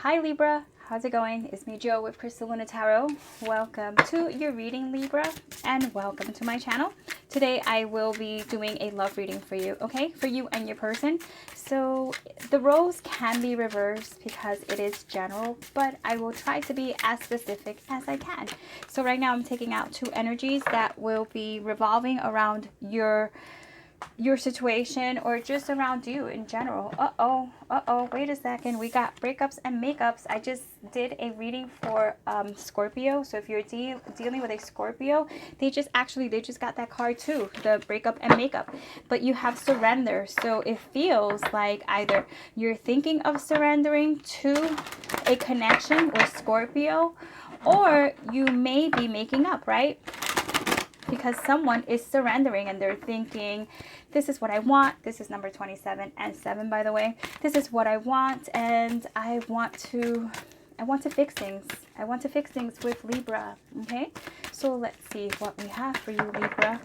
Hi Libra, how's it going? It's me Joe with Crystal Luna Tarot. Welcome to your reading, Libra, and welcome to my channel. Today I will be doing a love reading for you, okay? For you and your person. So the roles can be reversed because it is general, but I will try to be as specific as I can. So right now I'm taking out two energies that will be revolving around your situation or just around you in general. Wait a second, we got breakups and makeups. I just did a reading for Scorpio, so if you're dealing with a Scorpio, they just got that card too, the breakup and makeup. But you have surrender, so it feels like either you're thinking of surrendering to a connection with Scorpio, or you may be making up, right? Because someone is surrendering and they're thinking, this is what I want. This is number 27 and 7, by the way. This is what I want, and I want to fix things. I want to fix things with Libra. Okay, so let's see what we have for you, Libra.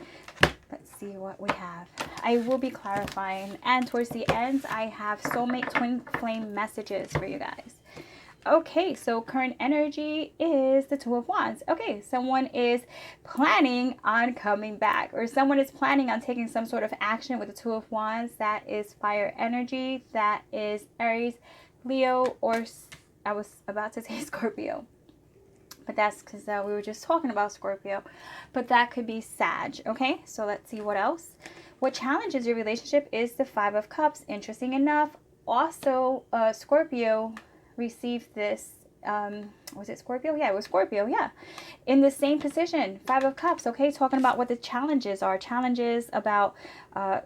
Let's see what we have. I will be clarifying, and towards the end I have soulmate twin flame messages for you guys. Okay, so current energy is the Two of Wands. Okay, someone is planning on coming back, or someone is planning on taking some sort of action with the Two of Wands. That is fire energy. That is Aries, Leo, or I was about to say Scorpio. But that's because we were just talking about Scorpio. But that could be Sag. Okay, so let's see what else. What challenges your relationship is the Five of Cups. Interesting enough. Also, Scorpio received this, was it Scorpio? Yeah, it was Scorpio, yeah. In the same position, Five of Cups, okay? Talking about what the challenges are. Challenges about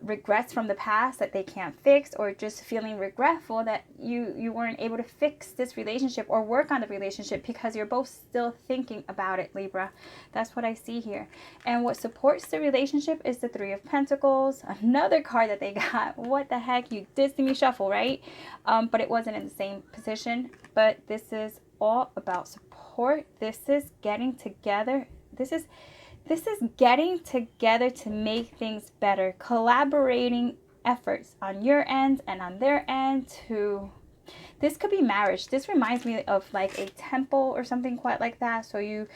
regrets from the past that they can't fix, or just feeling regretful that you weren't able to fix this relationship or work on the relationship because you're both still thinking about it, Libra. That's what I see here. And what supports the relationship is the Three of Pentacles. Another card that they got. What the heck? You did see me shuffle, right? But it wasn't in the same position. But this is all about support. This is getting together. This is getting together to make things better. Collaborating efforts on your end and on their end to... This could be marriage. This reminds me of like a temple or something quite like that. So you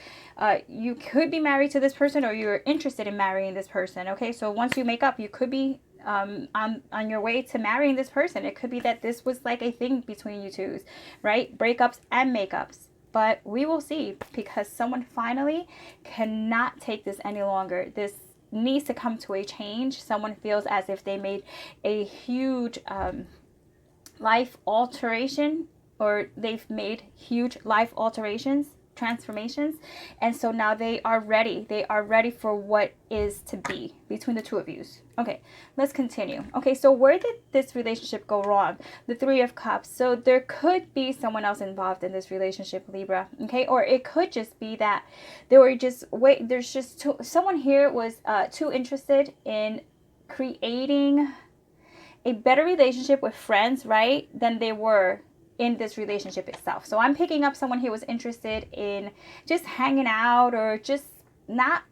could be married to this person, or you're interested in marrying this person. Okay, so once you make up, you could be on your way to marrying this person. It could be that this was like a thing between you two, right? Breakups and makeups. But we will see, because someone finally cannot take this any longer. This needs to come to a change. Someone feels as if they made a huge life alteration, or they've made huge life alterations, transformations, and so now they are ready for what is to be between the two of you. Okay, let's continue. Okay, so where did this relationship go wrong? The Three of Cups. So there could be someone else involved in this relationship, Libra. Okay, or it could just be that they were just someone here was too interested in creating a better relationship with friends, right, than they were in this relationship itself. So I'm picking up someone here was interested in just hanging out, or just not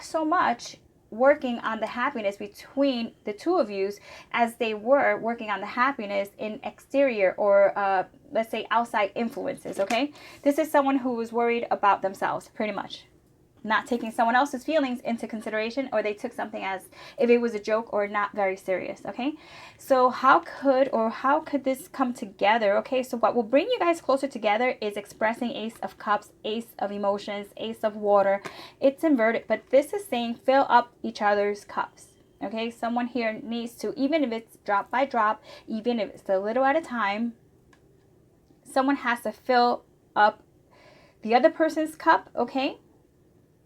so much working on the happiness between the two of you as they were working on the happiness in exterior, or let's say outside influences. Okay, this is someone who was worried about themselves, pretty much, not taking someone else's feelings into consideration, or they took something as if it was a joke or not very serious. Okay, so how could this come together? Okay, so what will bring you guys closer together is expressing Ace of Cups, Ace of Emotions, Ace of Water. It's inverted, but this is saying fill up each other's cups. Okay, someone here needs to, even if it's drop by drop, even if it's a little at a time, someone has to fill up the other person's cup. Okay,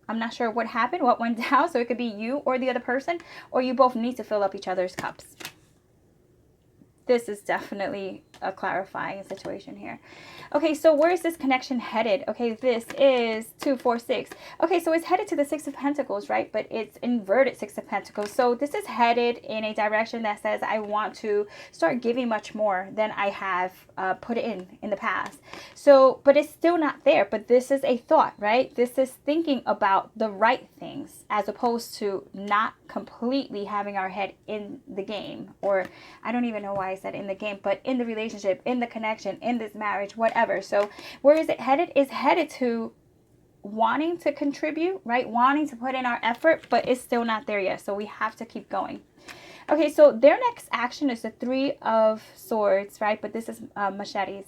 I'm not sure what happened, what went down. So it could be you or the other person, or you both need to fill up each other's cups. This is definitely a clarifying situation here. Okay, so where is this connection headed? Okay, this is 2, 4, 6. Okay, so it's headed to the Six of Pentacles, right? But it's inverted Six of Pentacles. So this is headed in a direction that says, I want to start giving much more than I have put in the past. So, but it's still not there. But this is a thought, right? This is thinking about the right things as opposed to not completely having our head in the game. Or I don't even know why I said in the game, but in the relationship, in the connection, in this marriage, whatever. So where is it headed? It's headed to wanting to contribute, right? Wanting to put in our effort, but it's still not there yet. So we have to keep going. Okay, so their next action is the 3 of Swords, right? But this is machetes.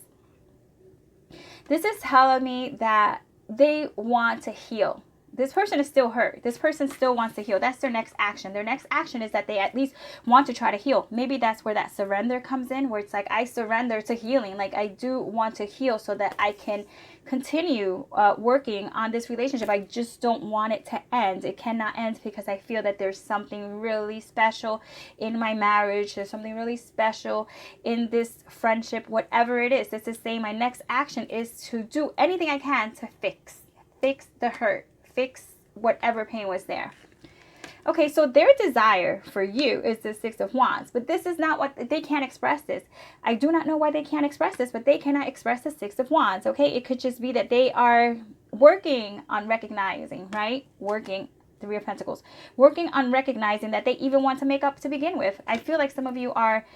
This is telling me that they want to heal. This person is still hurt. This person still wants to heal. That's their next action. Their next action is that they at least want to try to heal. Maybe that's where that surrender comes in, where it's like, I surrender to healing. Like, I do want to heal so that I can continue working on this relationship. I just don't want it to end. It cannot end because I feel that there's something really special in my marriage. There's something really special in this friendship, whatever it is. This is saying my next action is to do anything I can to fix the hurt. Fix whatever pain was there. Okay, so their desire for you is the 6 of Wands, but this is not what, they can't express this. I do not know why they can't express this, but they cannot express the 6 of Wands, okay? It could just be that they are working on recognizing, right? Working, 3 of Pentacles. Working on recognizing that they even want to make up to begin with. I feel like some of you are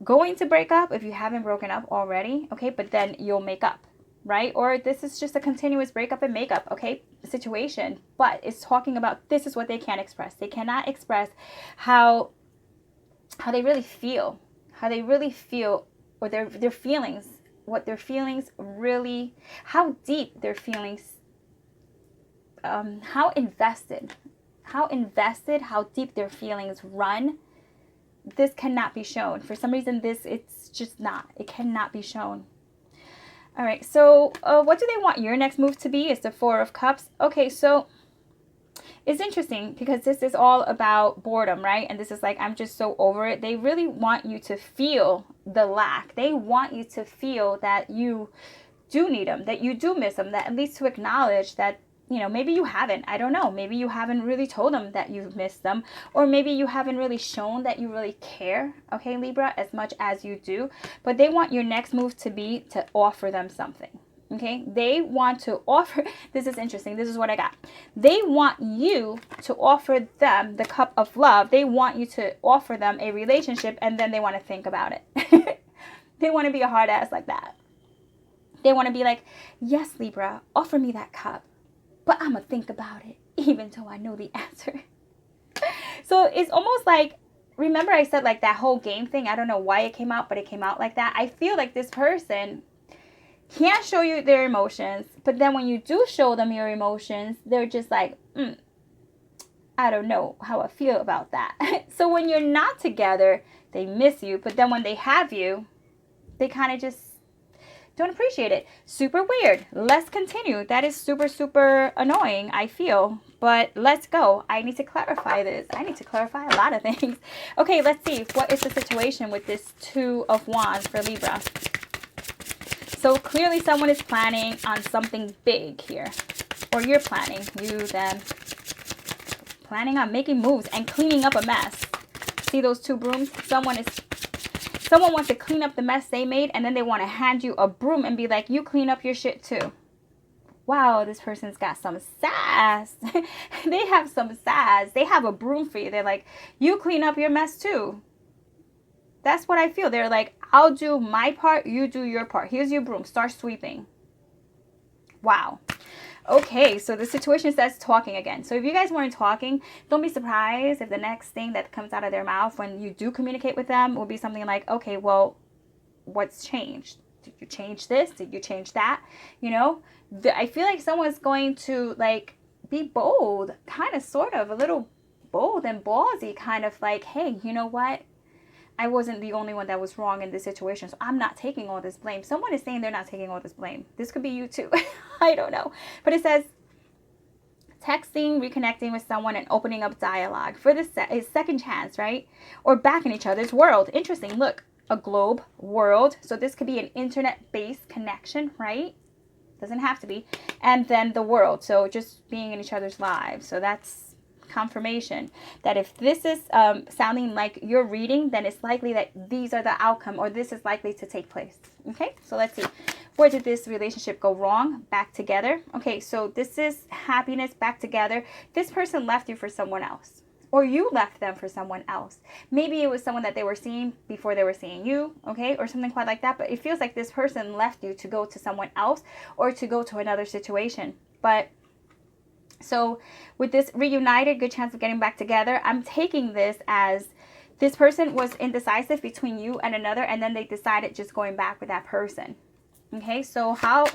going to break up if you haven't broken up already, okay? But then you'll make up, right? Or this is just a continuous breakup and makeup, okay, situation. But it's talking about this is what they can't express. They cannot express how they really feel, or their feelings, what their feelings really, how deep their feelings, how invested, how deep their feelings run. This cannot be shown. For some reason, it's just not. It cannot be shown. All right, so what do they want your next move to be? It's the 4 of Cups. Okay, so it's interesting because this is all about boredom, right? And this is like, I'm just so over it. They really want you to feel the lack. They want you to feel that you do need them, that you do miss them, that at least to acknowledge that, you know, maybe you haven't. I don't know. Maybe you haven't really told them that you've missed them. Or maybe you haven't really shown that you really care, okay, Libra, as much as you do. But they want your next move to be to offer them something, okay? They want to offer, this is interesting. This is what I got. They want you to offer them the cup of love. They want you to offer them a relationship, and then they want to think about it. They want to be a hard ass like that. They want to be like, yes, Libra, offer me that cup. But I'm going to think about it, even though I know the answer. So it's almost like, remember I said like that whole game thing? I don't know why it came out, but it came out like that. I feel like this person can't show you their emotions. But then when you do show them your emotions, they're just like, I don't know how I feel about that. So when you're not together, they miss you. But then when they have you, they kind of just don't appreciate it. Super weird. Let's continue. That is super, super annoying, I feel. But let's go. I need to clarify this. I need to clarify a lot of things. Okay, let's see. What is the situation with this 2 of Wands for Libra? So clearly someone is planning on something big here. Or you're planning. You, them. Planning on making moves and cleaning up a mess. See those 2 brooms? Someone wants to clean up the mess they made, and then they want to hand you a broom and be like, you clean up your shit too. Wow, this person's got some sass. They have some sass. They have a broom for you. They're like, you clean up your mess too. That's what I feel. They're like, I'll do my part, you do your part. Here's your broom. Start sweeping. Wow. Okay, so the situation says talking again. So if you guys weren't talking, don't be surprised if the next thing that comes out of their mouth when you do communicate with them will be something like, okay, well, what's changed? Did you change this? Did you change that? You know, I feel like someone's going to like be bold, kind of, sort of, a little bold and ballsy, kind of like, hey, you know what? I wasn't the only one that was wrong in this situation, so I'm not taking all this blame. Someone is saying they're not taking all this blame. This could be you too. I don't know. But it says texting, reconnecting with someone, and opening up dialogue for the second chance, right? Or back in each other's world. Interesting. Look, a globe, world. So this could be an internet-based connection, right? Doesn't have to be. And then the world. So just being in each other's lives. So that's confirmation that if this is sounding like you're reading, then it's likely that these are the outcome, or this is likely to take place. Okay, so let's see. Where did this relationship go wrong? Back together. Okay, so this is happiness, back together. This person left you for someone else. Or you left them for someone else. Maybe it was someone that they were seeing before they were seeing you, okay? Or something quite like that. But it feels like this person left you to go to someone else or to go to another situation. But so with this reunited, good chance of getting back together, I'm taking this as this person was indecisive between you and another, and then they decided just going back with that person. Okay, so how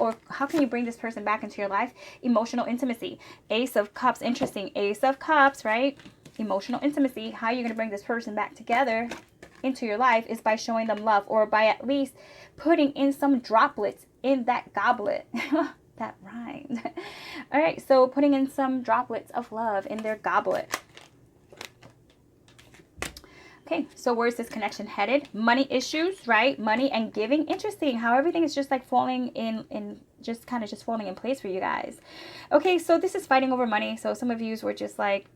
can you bring this person back into your life? Emotional intimacy. Ace of Cups, interesting. Ace of Cups, right? Emotional intimacy. How you're going to bring this person back together into your life is by showing them love, or by at least putting in some droplets in that goblet. That rhymed. All right, so putting in some droplets of love in their goblet. Okay, so where's this connection headed? Money issues, right? Money and giving. Interesting how everything is just like falling in just kind of just falling in place for you guys. Okay, so this is fighting over money. So some of you were just like,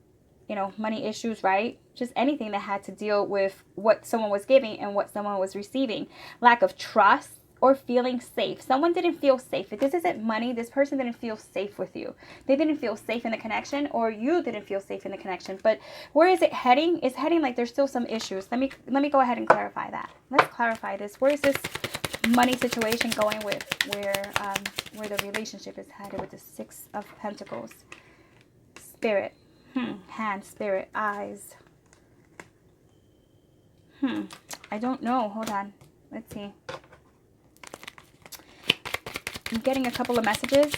you know, money issues, right? Just anything that had to deal with what someone was giving and what someone was receiving. Lack of trust or feeling safe. Someone didn't feel safe. If this isn't money, this person didn't feel safe with you. They didn't feel safe in the connection, or you didn't feel safe in the connection. But where is it heading? It's heading like there's still some issues. Let me go ahead and clarify that. Let's clarify this. Where is this money situation going with where the relationship is headed with the Six of Pentacles? Spirit. Hand, spirit, eyes. I don't know. Hold on. Let's see. I'm getting a couple of messages.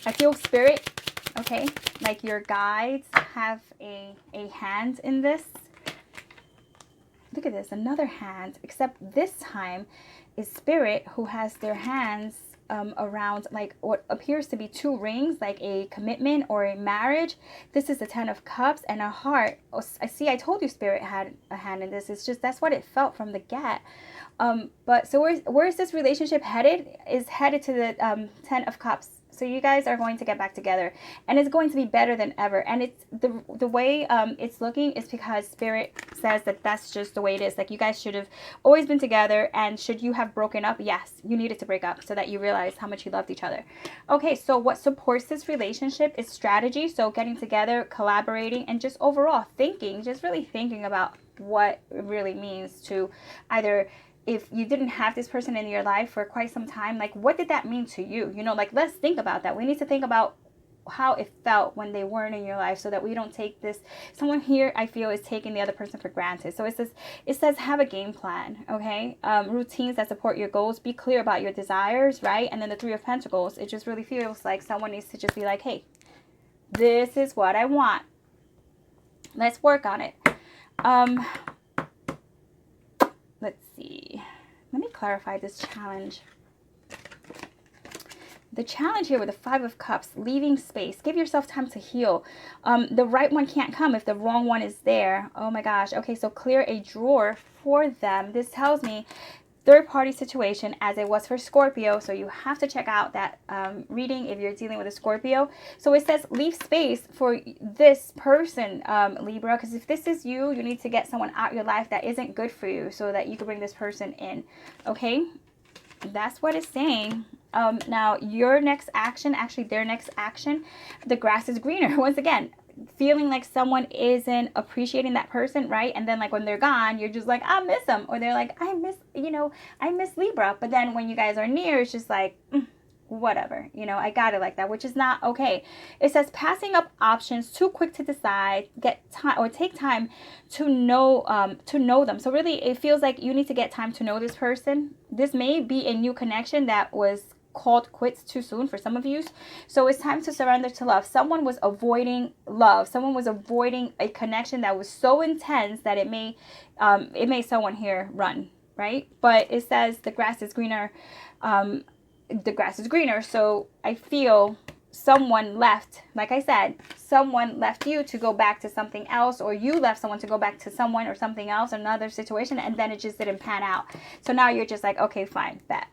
I feel spirit, okay? Like your guides have a hand in this. Look at this, another hand, except this time is spirit who has their hands around like what appears to be two rings, like a commitment or a marriage. This is the Ten of Cups and a heart. Oh, I told you spirit had a hand in this. It's just that's what it felt from the get. But so where's this relationship headed? Is headed to the Ten of Cups. So you guys are going to get back together, and it's going to be better than ever. And it's the way it's looking is because spirit says that that's just the way it is. Like you guys should have always been together, and should you have broken up, yes, you needed to break up so that you realize how much you loved each other. Okay, so what supports this relationship is strategy. So getting together, collaborating, and just overall thinking, just really thinking about what it really means to either, if you didn't have this person in your life for quite some time, like what did that mean to you? You know, like let's think about that. We need to think about how it felt when they weren't in your life, so that we don't take this. Someone here, I feel, is taking the other person for granted. So it says have a game plan, okay? Routines that support your goals. Be clear about your desires, right? And then the Three of Pentacles, it just really feels like someone needs to just be like, hey, this is what I want. Let's work on it. Let's see. Let me clarify this challenge. The challenge here with the Five of Cups, leaving space. Give yourself time to heal. The right one can't come if the wrong one is there. Oh my gosh. Okay, so clear a drawer for them. This tells me third-party situation, as it was for Scorpio. So you have to check out that reading if you're dealing with a Scorpio. So it says leave space for this person, Libra, because if this is you, you need to get someone out your life that isn't good for you so that you can bring this person in. Okay, that's what it's saying. Now your next action, actually their next action, the grass is greener. Once again, feeling like someone isn't appreciating that person, right? And then like when they're gone, you're just like, I miss them. Or they're like, I miss Libra. But then when you guys are near, it's just like, whatever, I got it like that, which is not okay. It says passing up options, too quick to decide, get time or take time to know them. So really it feels like you need to get time to know this person. This may be a new connection that was called quits too soon for some of you. So it's time to surrender to love. Someone was avoiding love. Someone was avoiding a connection that was so intense that it made someone here run, right? But it says the grass is greener. The grass is greener. So I feel someone left, like I said, someone left you to go back to something else, or you left someone to go back to someone or something else, another situation, and then it just didn't pan out. So now you're just like, okay, fine, bet.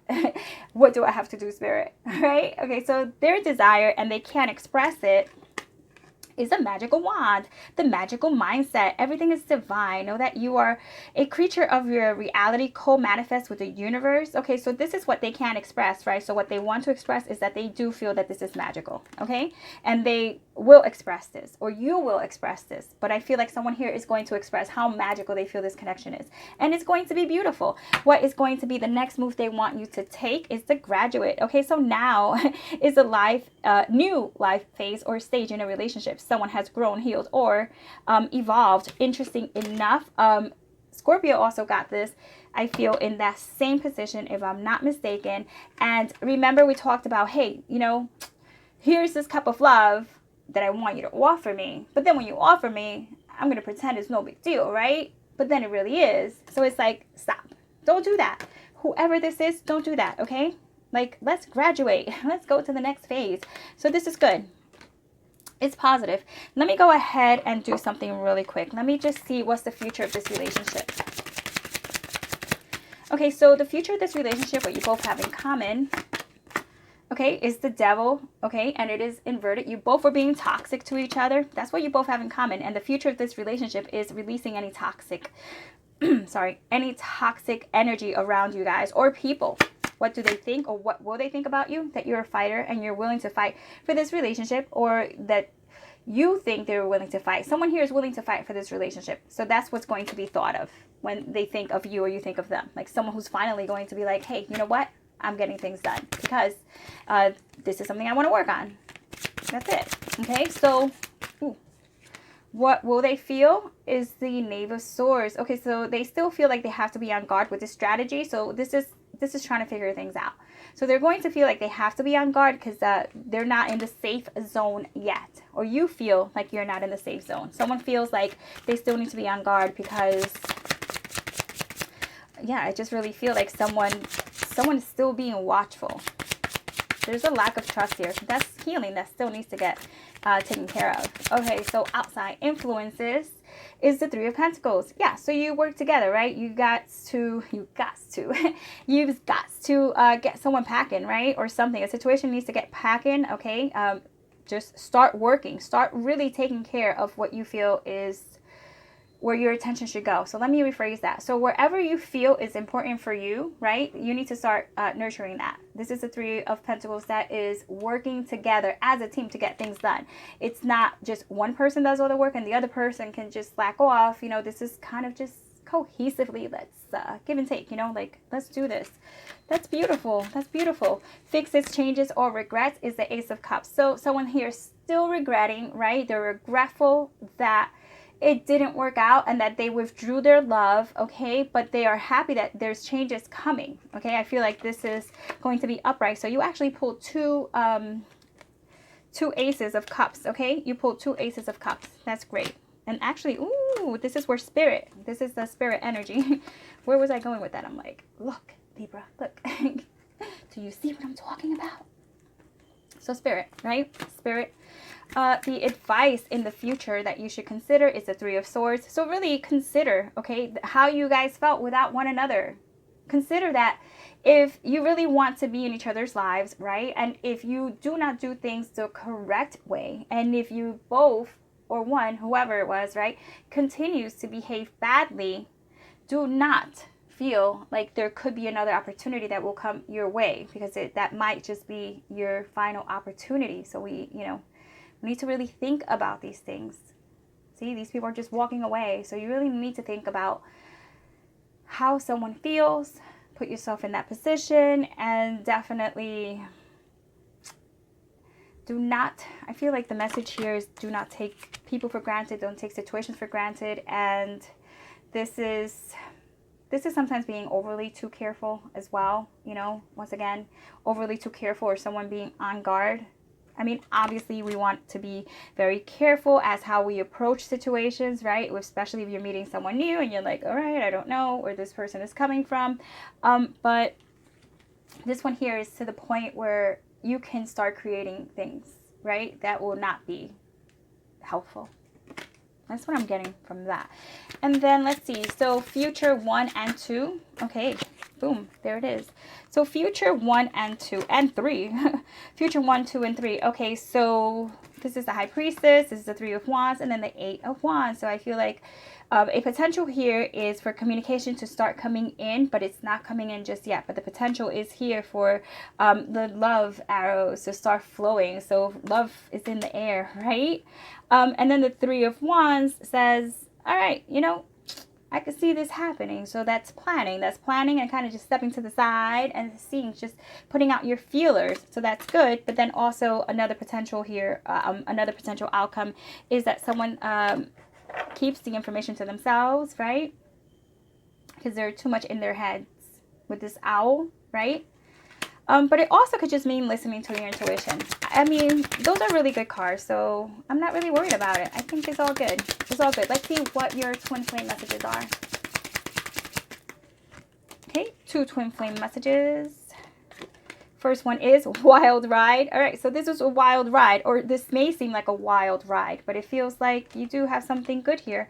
What do I have to do, Spirit? Right? Okay, so their desire, and they can't express it, is a magical wand, the magical mindset. Everything is divine. Know that you are a creature of your reality, co-manifest with the universe. Okay, so this is what they can't express, right? So what they want to express is that they do feel that this is magical, okay? And they will express this, or you will express this. But I feel like someone here is going to express how magical they feel this connection is. And it's going to be beautiful. What is going to be the next move they want you to take is to graduate. Okay, so now is a new life phase or stage in a relationship. Someone has grown, healed, or evolved. Interesting enough, Scorpio also got this, I feel, in that same position, if I'm not mistaken. And remember, we talked about, hey, you know, here's this cup of love that I want you to offer me. But then when you offer me, I'm going to pretend it's no big deal, right? But then it really is. So it's like, stop. Don't do that. Whoever this is, don't do that, okay? Like, let's graduate. Let's go to the next phase. So this is good. It's positive. Let me go ahead and do something really quick. Let me just see what's the future of this relationship. Okay, so the future of this relationship, what you both have in common, okay, is the devil, okay, and it is inverted. You both are being toxic to each other. That's what you both have in common. And the future of this relationship is releasing any toxic, any toxic energy around you guys or people. What do they think, or what will they think about you? That you're a fighter and you're willing to fight for this relationship, or that you think they're willing to fight. Someone here is willing to fight for this relationship. So that's what's going to be thought of when they think of you or you think of them. Like someone who's finally going to be like, hey, you know what? I'm getting things done because this is something I want to work on. That's it. Okay, so what will they feel is the Knave of Swords. Okay, so they still feel like they have to be on guard with this strategy. So this is trying to figure things out. So they're going to feel like they have to be on guard because they're not in the safe zone yet. Or you feel like you're not in the safe zone. Someone feels like they still need to be on guard because, yeah, I just really feel like someone is still being watchful. There's a lack of trust here. That's healing that still needs to get taken care of. Okay, so outside influences is the Three of Pentacles. Yeah, so you work together, right? You've got to get someone packing, right? Or something. A situation needs to get packing, okay? Just start working. Start really taking care of what you feel is where your attention should go. So let me rephrase that. So wherever you feel is important for you, right? You need to start nurturing that. This is the Three of Pentacles that is working together as a team to get things done. It's not just one person does all the work and the other person can just slack off. You know, this is kind of just cohesively, let's give and take, you know, like, let's do this. That's beautiful. That's beautiful. Fixes, changes, or regrets is the Ace of Cups. So someone here is still regretting, right? They're regretful that it didn't work out and that they withdrew their love, okay? But they are happy that there's changes coming, okay? I feel like this is going to be upright. So you actually pulled two Aces of Cups, okay? You pulled two Aces of Cups. That's great. And actually, ooh, this is where this is the spirit energy. Where was I going with that? I'm like, look, Libra, look. Do you see what I'm talking about? So spirit, right? Spirit. The advice in the future that you should consider is the Three of Swords. So really consider, okay, how you guys felt without one another. Consider that if you really want to be in each other's lives, right? And if you do not do things the correct way, and if you both, or one, whoever it was, right, continues to behave badly, do not feel like there could be another opportunity that will come your way, because that might just be your final opportunity. So we need to really think about these things. See, these people are just walking away. So you really need to think about how someone feels, put yourself in that position, and definitely do not, I feel like the message here is do not take people for granted, don't take situations for granted. And this is sometimes being overly too careful as well. You know, once again, overly too careful, or someone being on guard. I mean, obviously we want to be very careful as how we approach situations, right? Especially if you're meeting someone new and you're like, all right, I don't know where this person is coming from. But this one here is to the point where you can start creating things, right, that will not be helpful. That's what I'm getting from that. And then let's see. So future 1 and 2. Okay, boom, there it is. So future 1 and 2 and 3. Future 1, 2, and 3. Okay, so This is the High Priestess, this is the Three of Wands, and then the Eight of Wands. So I feel like a potential here is for communication to start coming in, but it's not coming in just yet. But the potential is here for the love arrows to start flowing. So love is in the air, right? And then the Three of Wands says, all right, you know, I could see this happening. So that's planning. That's planning and kind of just stepping to the side and seeing, just putting out your feelers. So that's good. But then also another potential here, another potential outcome is that someone keeps the information to themselves, right? Because they're too much in their heads with this owl, right? But it also could just mean listening to your intuition. I mean, those are really good cards, so I'm not really worried about it. I think it's all good. It's all good. Let's see what your twin flame messages are. Okay, 2 twin flame messages. First one is wild ride. All right, so this is a wild ride, or this may seem like a wild ride, but it feels like you do have something good here.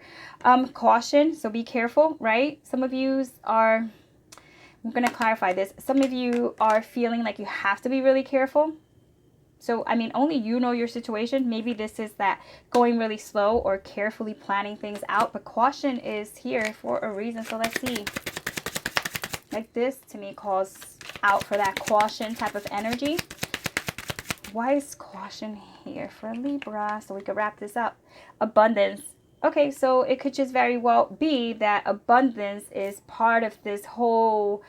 Caution, so be careful, right? Some of you are, I'm going to clarify this. Some of you are feeling like you have to be really careful. So, I mean, only you know your situation. Maybe this is that going really slow or carefully planning things out, but caution is here for a reason. So let's see. Like this, to me, calls out for that caution type of energy. Why is caution here for Libra? So we could wrap this up. Abundance. Okay, so it could just very well be that abundance is part of this whole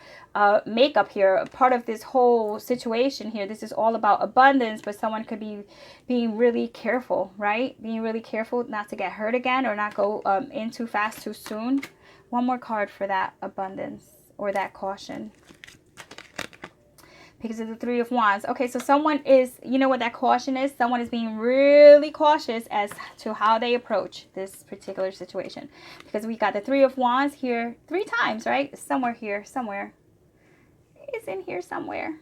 makeup here, part of this whole situation here. This is all about abundance, but someone could be being really careful, right? Being really careful not to get hurt again or not go in too fast, too soon. One more card for that abundance or that caution. Because of the Three of Wands. Okay, so someone is, you know what that caution is? Someone is being really cautious as to how they approach this particular situation. Because we got the Three of Wands here 3 times, right? Somewhere here, somewhere. It's in here somewhere.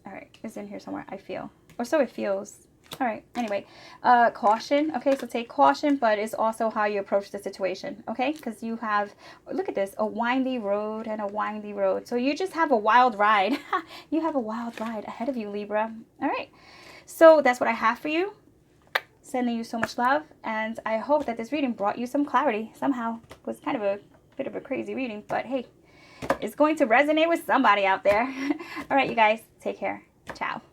All right, it's in here somewhere, I feel. Or so it feels. All right, anyway, caution. Okay, so take caution, but it's also how you approach the situation, okay? Because you have, look at this, a windy road and a windy road. So you just have a wild ride. You have a wild ride ahead of you, Libra. All right, so that's what I have for you. Sending you so much love, and I hope that this reading brought you some clarity somehow. It was kind of a bit of a crazy reading, but hey, it's going to resonate with somebody out there. All right, you guys, take care. Ciao.